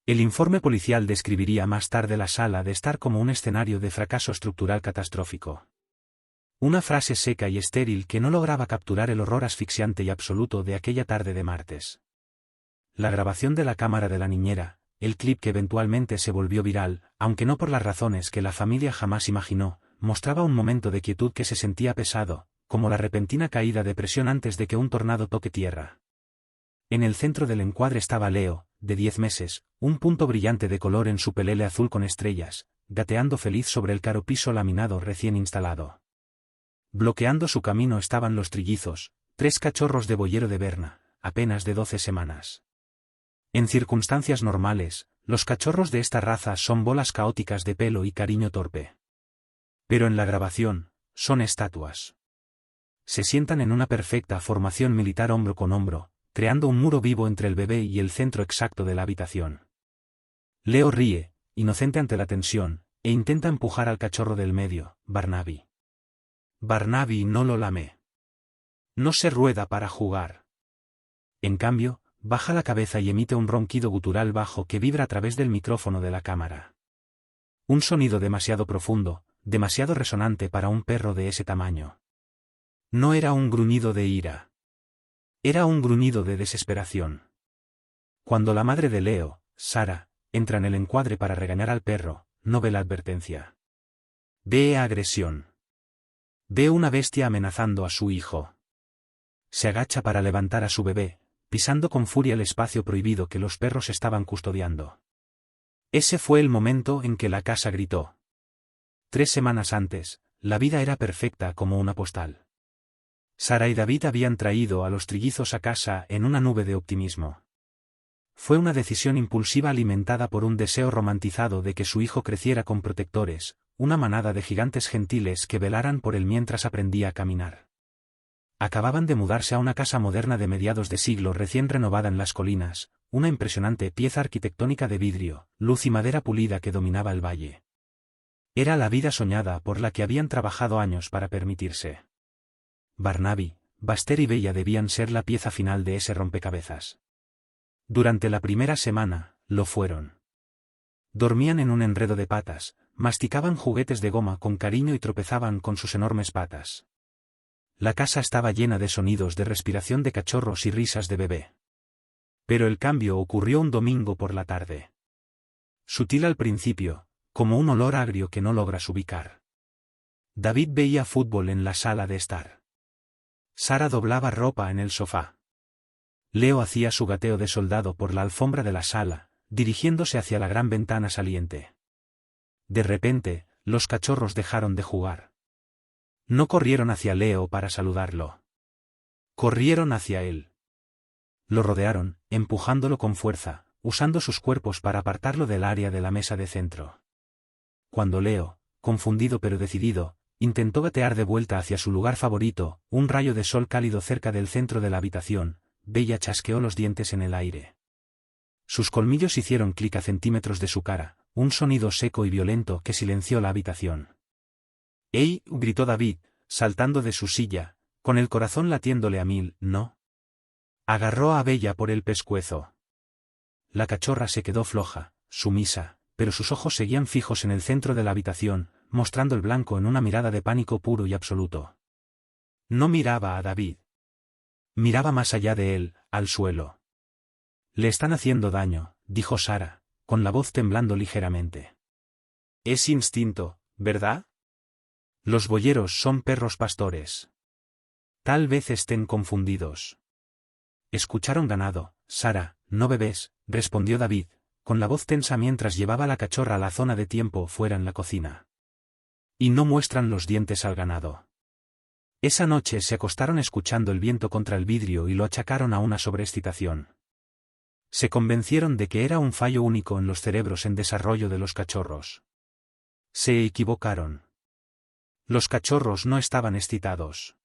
El informe policial describiría más tarde la sala de estar como un escenario de fracaso estructural catastrófico. Una frase seca y estéril que no lograba capturar el horror asfixiante y absoluto de aquella tarde de martes. La grabación de la cámara de la niñera, el clip que eventualmente se volvió viral, aunque no por las razones que la familia jamás imaginó, mostraba un momento de quietud que se sentía pesado, como la repentina caída de presión antes de que un tornado toque tierra. En el centro del encuadre estaba Leo, de 10 meses, un punto brillante de color en su pelele azul con estrellas, gateando feliz sobre el caro piso laminado recién instalado. Bloqueando su camino estaban los trillizos, 3 cachorros de boyero de Berna, apenas de 12 semanas. En circunstancias normales, los cachorros de esta raza son bolas caóticas de pelo y cariño torpe. Pero en la grabación, son estatuas. Se sientan en una perfecta formación militar hombro con hombro, creando un muro vivo entre el bebé y el centro exacto de la habitación. Leo ríe, inocente ante la tensión, e intenta empujar al cachorro del medio, Barnaby. Barnaby no lo lame. No se rueda para jugar. En cambio, baja la cabeza y emite un ronquido gutural bajo que vibra a través del micrófono de la cámara. Un sonido demasiado profundo, demasiado resonante para un perro de ese tamaño. No era un gruñido de ira. Era un gruñido de desesperación. Cuando la madre de Leo, Sara, entra en el encuadre para regañar al perro, no ve la advertencia. Ve agresión. Ve una bestia amenazando a su hijo. Se agacha para levantar a su bebé, pisando con furia el espacio prohibido que los perros estaban custodiando. Ese fue el momento en que la casa gritó. 3 semanas antes, la vida era perfecta como una postal. Sara y David habían traído a los trillizos a casa en una nube de optimismo. Fue una decisión impulsiva alimentada por un deseo romantizado de que su hijo creciera con protectores, una manada de gigantes gentiles que velaran por él mientras aprendía a caminar. Acababan de mudarse a una casa moderna de mediados de siglo recién renovada en las colinas, una impresionante pieza arquitectónica de vidrio, luz y madera pulida que dominaba el valle. Era la vida soñada por la que habían trabajado años para permitirse. Barnaby, Buster y Bella debían ser la pieza final de ese rompecabezas. Durante la primera semana, lo fueron. Dormían en un enredo de patas, masticaban juguetes de goma con cariño y tropezaban con sus enormes patas. La casa estaba llena de sonidos de respiración de cachorros y risas de bebé. Pero el cambio ocurrió un domingo por la tarde. Sutil al principio, como un olor agrio que no logras ubicar. David veía fútbol en la sala de estar. Sara doblaba ropa en el sofá. Leo hacía su gateo de soldado por la alfombra de la sala, dirigiéndose hacia la gran ventana saliente. De repente, los cachorros dejaron de jugar. No corrieron hacia Leo para saludarlo. Corrieron hacia él. Lo rodearon, empujándolo con fuerza, usando sus cuerpos para apartarlo del área de la mesa de centro. Cuando Leo, confundido pero decidido, intentó gatear de vuelta hacia su lugar favorito, un rayo de sol cálido cerca del centro de la habitación, Bella chasqueó los dientes en el aire. Sus colmillos hicieron clic a centímetros de su cara, un sonido seco y violento que silenció la habitación. ¡Ey! Gritó David, saltando de su silla, con el corazón latiéndole a 1000, ¿no? Agarró a Bella por el pescuezo. La cachorra se quedó floja, sumisa, pero sus ojos seguían fijos en el centro de la habitación, mostrando el blanco en una mirada de pánico puro y absoluto. No miraba a David. Miraba más allá de él, al suelo. Le están haciendo daño, dijo Sara, con la voz temblando ligeramente. Es instinto, ¿verdad? Los boyeros son perros pastores. Tal vez estén confundidos. Escucharon ganado, Sara, no bebés, respondió David, con la voz tensa mientras llevaba la cachorra a la zona de tiempo fuera en la cocina. Y no muestran los dientes al ganado. Esa noche se acostaron escuchando el viento contra el vidrio y lo achacaron a una sobreexcitación. Se convencieron de que era un fallo único en los cerebros en desarrollo de los cachorros. Se equivocaron. Los cachorros no estaban excitados.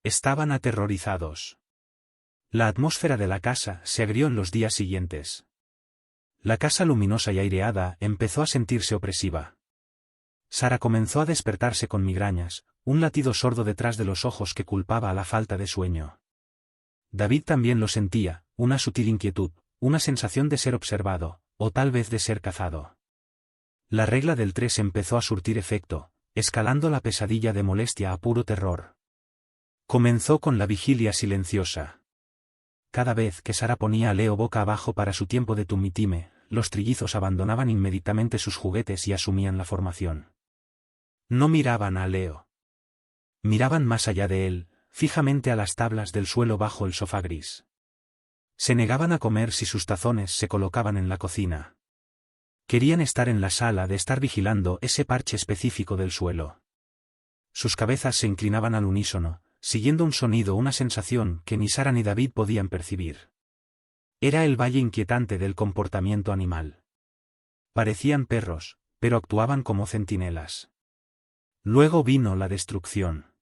Estaban aterrorizados. La atmósfera de la casa se agrió en los días siguientes. La casa luminosa y aireada empezó a sentirse opresiva. Sara comenzó a despertarse con migrañas, un latido sordo detrás de los ojos que culpaba a la falta de sueño. David también lo sentía, una sutil inquietud, una sensación de ser observado, o tal vez de ser cazado. La regla del 3 empezó a surtir efecto, escalando la pesadilla de molestia a puro terror. Comenzó con la vigilia silenciosa. Cada vez que Sara ponía a Leo boca abajo para su tiempo de tumitime, los trillizos abandonaban inmediatamente sus juguetes y asumían la formación. No miraban a Leo. Miraban más allá de él, fijamente a las tablas del suelo bajo el sofá gris. Se negaban a comer si sus tazones se colocaban en la cocina. Querían estar en la sala de estar vigilando ese parche específico del suelo. Sus cabezas se inclinaban al unísono, siguiendo un sonido, una sensación que ni Sara ni David podían percibir. Era el valle inquietante del comportamiento animal. Parecían perros, pero actuaban como centinelas. Luego vino la destrucción.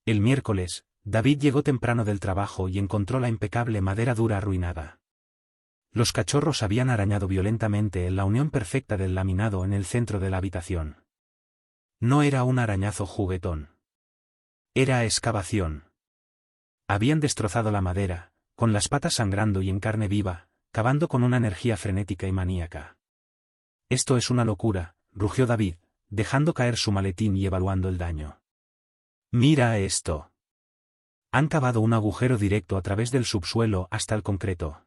El miércoles, David llegó temprano del trabajo y encontró la impecable madera dura arruinada. Los cachorros habían arañado violentamente en la unión perfecta del laminado en el centro de la habitación. No era un arañazo juguetón. Era excavación. Habían destrozado la madera, con las patas sangrando y en carne viva, cavando con una energía frenética y maníaca. «Esto es una locura», rugió David, dejando caer su maletín y evaluando el daño. «Mira esto». Han cavado un agujero directo a través del subsuelo hasta el concreto.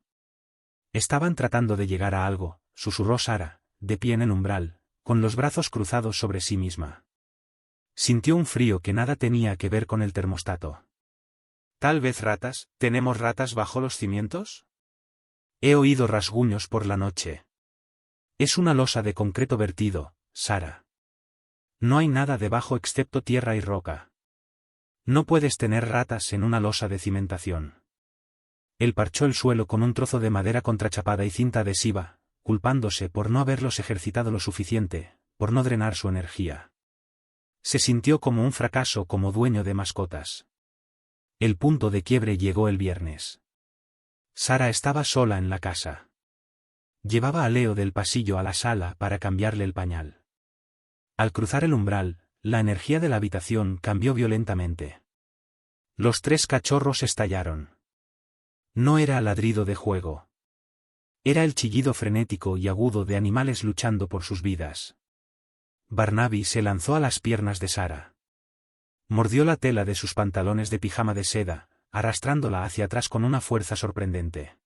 Estaban tratando de llegar a algo, susurró Sara, de pie en el umbral, con los brazos cruzados sobre sí misma. Sintió un frío que nada tenía que ver con el termostato. «¿Tal vez ratas? ¿Tenemos ratas bajo los cimientos?» «He oído rasguños por la noche». «Es una losa de concreto vertido, Sara. No hay nada debajo excepto tierra y roca. No puedes tener ratas en una losa de cimentación». Él parchó el suelo con un trozo de madera contrachapada y cinta adhesiva, culpándose por no haberlos ejercitado lo suficiente, por no drenar su energía. Se sintió como un fracaso como dueño de mascotas. El punto de quiebre llegó el viernes. Sara estaba sola en la casa. Llevaba a Leo del pasillo a la sala para cambiarle el pañal. Al cruzar el umbral, la energía de la habitación cambió violentamente. Los 3 cachorros estallaron. No era ladrido de juego. Era el chillido frenético y agudo de animales luchando por sus vidas. Barnaby se lanzó a las piernas de Sara. Mordió la tela de sus pantalones de pijama de seda, arrastrándola hacia atrás con una fuerza sorprendente.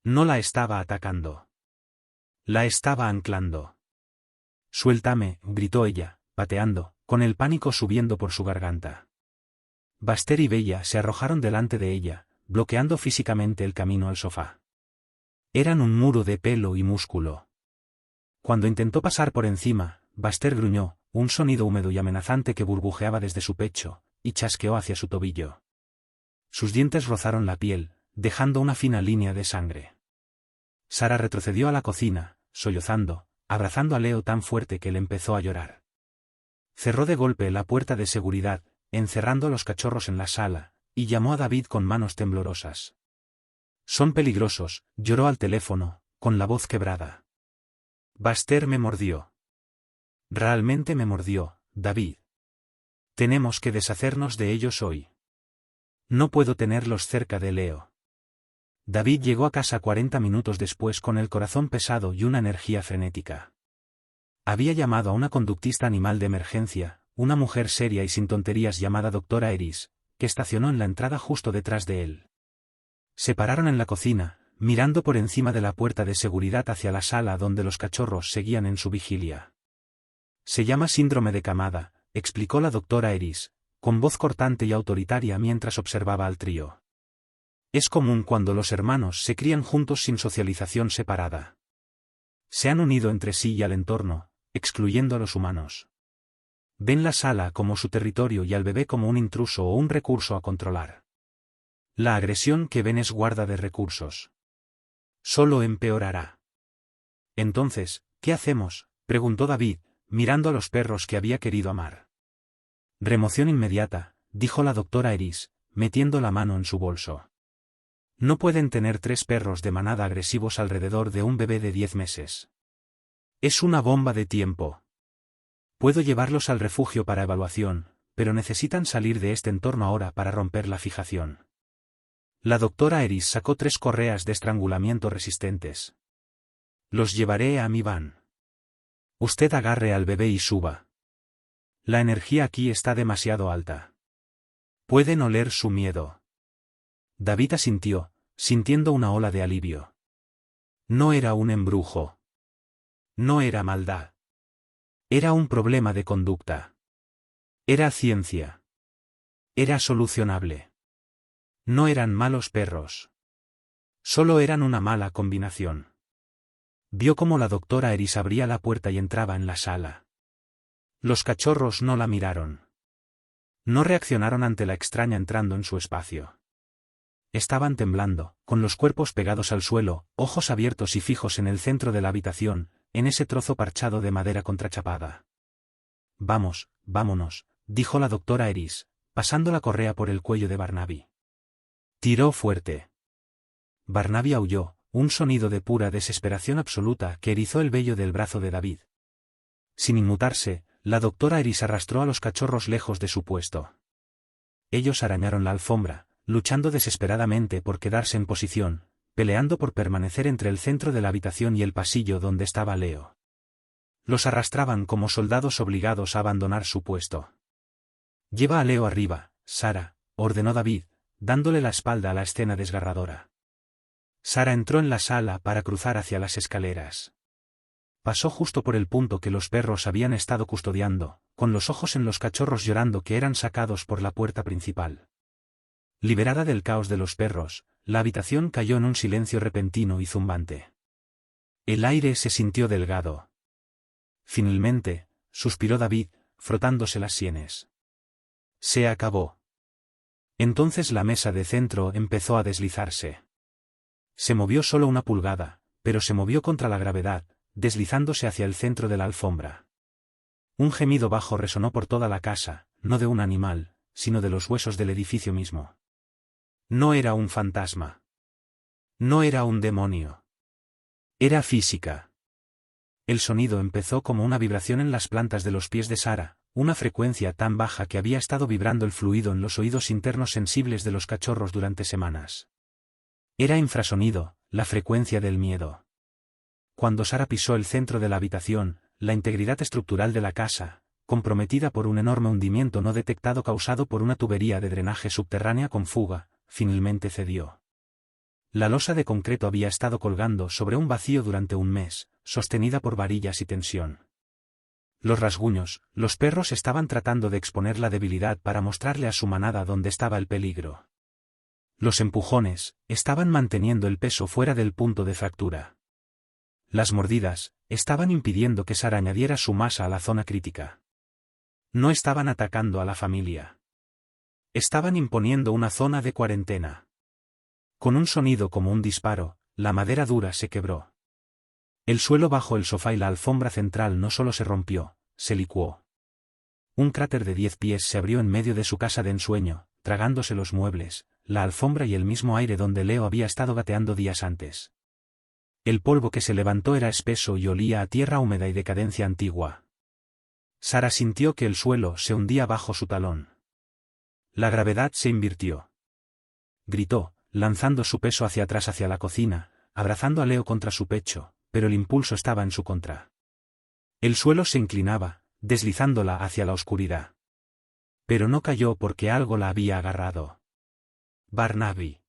No la estaba atacando. La estaba anclando. «Suéltame», gritó ella, pateando, con el pánico subiendo por su garganta. Buster y Bella se arrojaron delante de ella, bloqueando físicamente el camino al sofá. Eran un muro de pelo y músculo. Cuando intentó pasar por encima, Buster gruñó, un sonido húmedo y amenazante que burbujeaba desde su pecho, y chasqueó hacia su tobillo. Sus dientes rozaron la piel, dejando una fina línea de sangre. Sara retrocedió a la cocina, sollozando, abrazando a Leo tan fuerte que él empezó a llorar. Cerró de golpe la puerta de seguridad, encerrando a los cachorros en la sala, y llamó a David con manos temblorosas. «Son peligrosos», lloró al teléfono, con la voz quebrada. «Buster me mordió. Realmente me mordió, David. Tenemos que deshacernos de ellos hoy. No puedo tenerlos cerca de Leo». David llegó a casa 40 minutos después con el corazón pesado y una energía frenética. Había llamado a una conductista animal de emergencia, una mujer seria y sin tonterías llamada Dra. Eris, que estacionó en la entrada justo detrás de él. Se pararon en la cocina, mirando por encima de la puerta de seguridad hacia la sala donde los cachorros seguían en su vigilia. «Se llama síndrome de camada», explicó la Dra. Eris, con voz cortante y autoritaria mientras observaba al trío. «Es común cuando los hermanos se crían juntos sin socialización separada. Se han unido entre sí y al entorno, excluyendo a los humanos. Ven la sala como su territorio y al bebé como un intruso o un recurso a controlar. La agresión que ven es guarda de recursos. Solo empeorará». «Entonces, ¿qué hacemos?», preguntó David, mirando a los perros que había querido amar. «Remoción inmediata», dijo la Dra. Eris, metiendo la mano en su bolso. «No pueden tener 3 perros de manada agresivos alrededor de un bebé de 10 meses. Es una bomba de tiempo. Puedo llevarlos al refugio para evaluación, pero necesitan salir de este entorno ahora para romper la fijación». La Dra. Eris sacó 3 correas de estrangulamiento resistentes. Los llevaré a mi van. Usted agarre al bebé y suba. La energía aquí está demasiado alta. Pueden oler su miedo. David asintió, sintiendo una ola de alivio. No era un embrujo. No era maldad. Era un problema de conducta. Era ciencia. Era solucionable. No eran malos perros. Solo eran una mala combinación. Vio cómo la doctora Eris abría la puerta y entraba en la sala. Los cachorros no la miraron. No reaccionaron ante la extraña entrando en su espacio. Estaban temblando, con los cuerpos pegados al suelo, ojos abiertos y fijos en el centro de la habitación, en ese trozo parchado de madera contrachapada. Vamos, vámonos, dijo la doctora Eris, pasando la correa por el cuello de Barnaby. Tiró fuerte. Barnaby aulló, un sonido de pura desesperación absoluta que erizó el vello del brazo de David. Sin inmutarse, la doctora Eris arrastró a los cachorros lejos de su puesto. Ellos arañaron la alfombra, luchando desesperadamente por quedarse en posición, peleando por permanecer entre el centro de la habitación y el pasillo donde estaba Leo. Los arrastraban como soldados obligados a abandonar su puesto. Lleva a Leo arriba, Sara, ordenó David, dándole la espalda a la escena desgarradora. Sara entró en la sala para cruzar hacia las escaleras. Pasó justo por el punto que los perros habían estado custodiando, con los ojos en los cachorros llorando que eran sacados por la puerta principal. Liberada del caos de los perros, la habitación cayó en un silencio repentino y zumbante. El aire se sintió delgado. Finalmente, suspiró David, frotándose las sienes. Se acabó. Entonces la mesa de centro empezó a deslizarse. Se movió solo una pulgada, pero se movió contra la gravedad, deslizándose hacia el centro de la alfombra. Un gemido bajo resonó por toda la casa, no de un animal, sino de los huesos del edificio mismo. No era un fantasma. No era un demonio. Era física. El sonido empezó como una vibración en las plantas de los pies de Sara, una frecuencia tan baja que había estado vibrando el fluido en los oídos internos sensibles de los cachorros durante semanas. Era infrasonido, la frecuencia del miedo. Cuando Sara pisó el centro de la habitación, la integridad estructural de la casa, comprometida por un enorme hundimiento no detectado causado por una tubería de drenaje subterránea con fuga, finalmente cedió. La losa de concreto había estado colgando sobre un vacío durante un mes, sostenida por varillas y tensión. Los rasguños, los perros estaban tratando de exponer la debilidad para mostrarle a su manada dónde estaba el peligro. Los empujones, estaban manteniendo el peso fuera del punto de fractura. Las mordidas, estaban impidiendo que Sara añadiera su masa a la zona crítica. No estaban atacando a la familia. Estaban imponiendo una zona de cuarentena. Con un sonido como un disparo, la madera dura se quebró. El suelo bajo el sofá y la alfombra central no solo se rompió, se licuó. Un cráter de 10 pies se abrió en medio de su casa de ensueño, tragándose los muebles, la alfombra y el mismo aire donde Leo había estado gateando días antes. El polvo que se levantó era espeso y olía a tierra húmeda y decadencia antigua. Sara sintió que el suelo se hundía bajo su talón. La gravedad se invirtió. Gritó, lanzando su peso hacia atrás hacia la cocina, abrazando a Leo contra su pecho, pero el impulso estaba en su contra. El suelo se inclinaba, deslizándola hacia la oscuridad. Pero no cayó porque algo la había agarrado. Barnaby.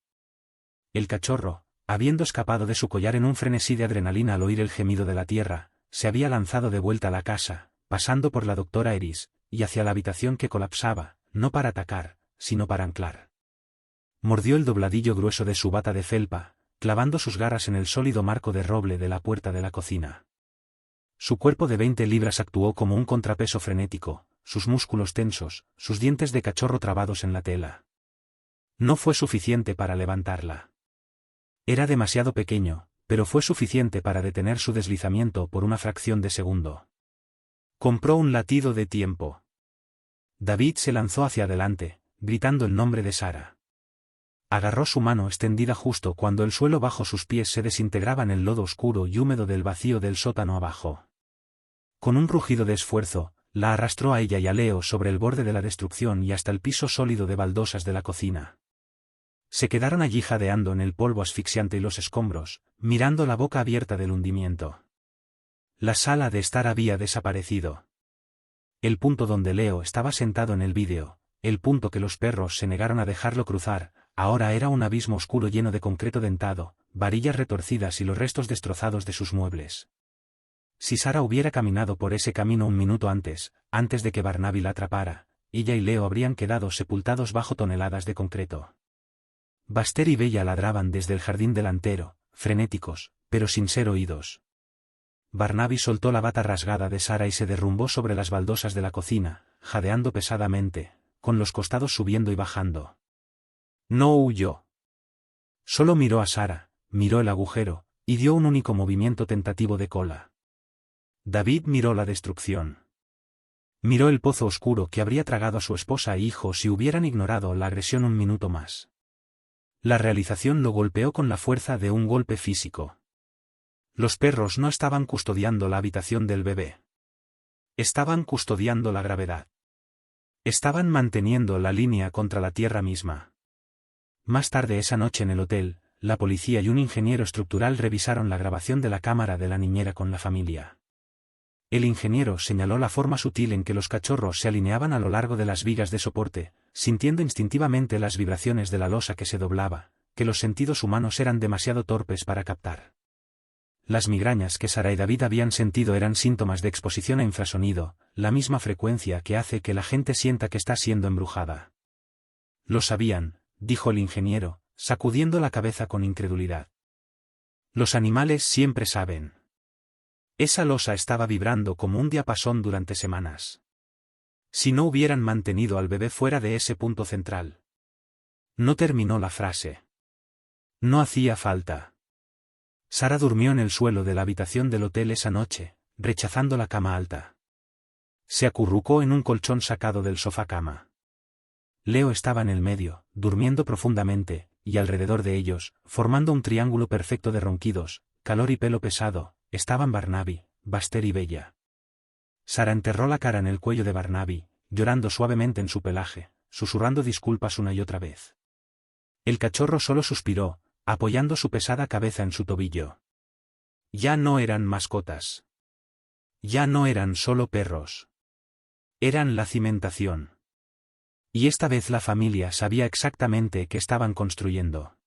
El cachorro, habiendo escapado de su collar en un frenesí de adrenalina al oír el gemido de la tierra, se había lanzado de vuelta a la casa, pasando por la doctora Eris, y hacia la habitación que colapsaba, no para atacar, sino para anclar. Mordió el dobladillo grueso de su bata de felpa, clavando sus garras en el sólido marco de roble de la puerta de la cocina. Su cuerpo de 20 libras actuó como un contrapeso frenético, sus músculos tensos, sus dientes de cachorro trabados en la tela. No fue suficiente para levantarla. Era demasiado pequeño, pero fue suficiente para detener su deslizamiento por una fracción de segundo. Compró un latido de tiempo. David se lanzó hacia adelante, gritando el nombre de Sara. Agarró su mano extendida justo cuando el suelo bajo sus pies se desintegraba en el lodo oscuro y húmedo del vacío del sótano abajo. Con un rugido de esfuerzo, la arrastró a ella y a Leo sobre el borde de la destrucción y hasta el piso sólido de baldosas de la cocina. Se quedaron allí jadeando en el polvo asfixiante y los escombros, mirando la boca abierta del hundimiento. La sala de estar había desaparecido. El punto donde Leo estaba sentado en el vídeo, el punto que los perros se negaron a dejarlo cruzar, ahora era un abismo oscuro lleno de concreto dentado, varillas retorcidas y los restos destrozados de sus muebles. Si Sarah hubiera caminado por ese camino un minuto antes de que Barnaby la atrapara, ella y Leo habrían quedado sepultados bajo toneladas de concreto. Baxter y Bella ladraban desde el jardín delantero, frenéticos, pero sin ser oídos. Barnaby soltó la bata rasgada de Sarah y se derrumbó sobre las baldosas de la cocina, jadeando pesadamente, con los costados subiendo y bajando. No huyó. Solo miró a Sarah, miró el agujero, y dio un único movimiento tentativo de cola. David miró la destrucción. Miró el pozo oscuro que habría tragado a su esposa e hijo si hubieran ignorado la agresión un minuto más. La realización lo golpeó con la fuerza de un golpe físico. Los perros no estaban custodiando la habitación del bebé. Estaban custodiando la gravedad. Estaban manteniendo la línea contra la tierra misma. Más tarde esa noche en el hotel, la policía y un ingeniero estructural revisaron la grabación de la cámara de la niñera con la familia. El ingeniero señaló la forma sutil en que los cachorros se alineaban a lo largo de las vigas de soporte, sintiendo instintivamente las vibraciones de la losa que se doblaba, que los sentidos humanos eran demasiado torpes para captar. Las migrañas que Sarah y David habían sentido eran síntomas de exposición a infrasonido, la misma frecuencia que hace que la gente sienta que está siendo embrujada. Lo sabían, dijo el ingeniero, sacudiendo la cabeza con incredulidad. Los animales siempre saben. Esa losa estaba vibrando como un diapasón durante semanas. Si no hubieran mantenido al bebé fuera de ese punto central. No terminó la frase. No hacía falta. Sarah durmió en el suelo de la habitación del hotel esa noche, rechazando la cama alta. Se acurrucó en un colchón sacado del sofá cama. Leo estaba en el medio, durmiendo profundamente, y alrededor de ellos, formando un triángulo perfecto de ronquidos, calor y pelo pesado, estaban Barnaby, Baxter y Bella. Sarah enterró la cara en el cuello de Barnaby, llorando suavemente en su pelaje, susurrando disculpas una y otra vez. El cachorro solo suspiró, apoyando su pesada cabeza en su tobillo. Ya no eran mascotas. Ya no eran solo perros. Eran la cimentación. Y esta vez la familia sabía exactamente qué estaban construyendo.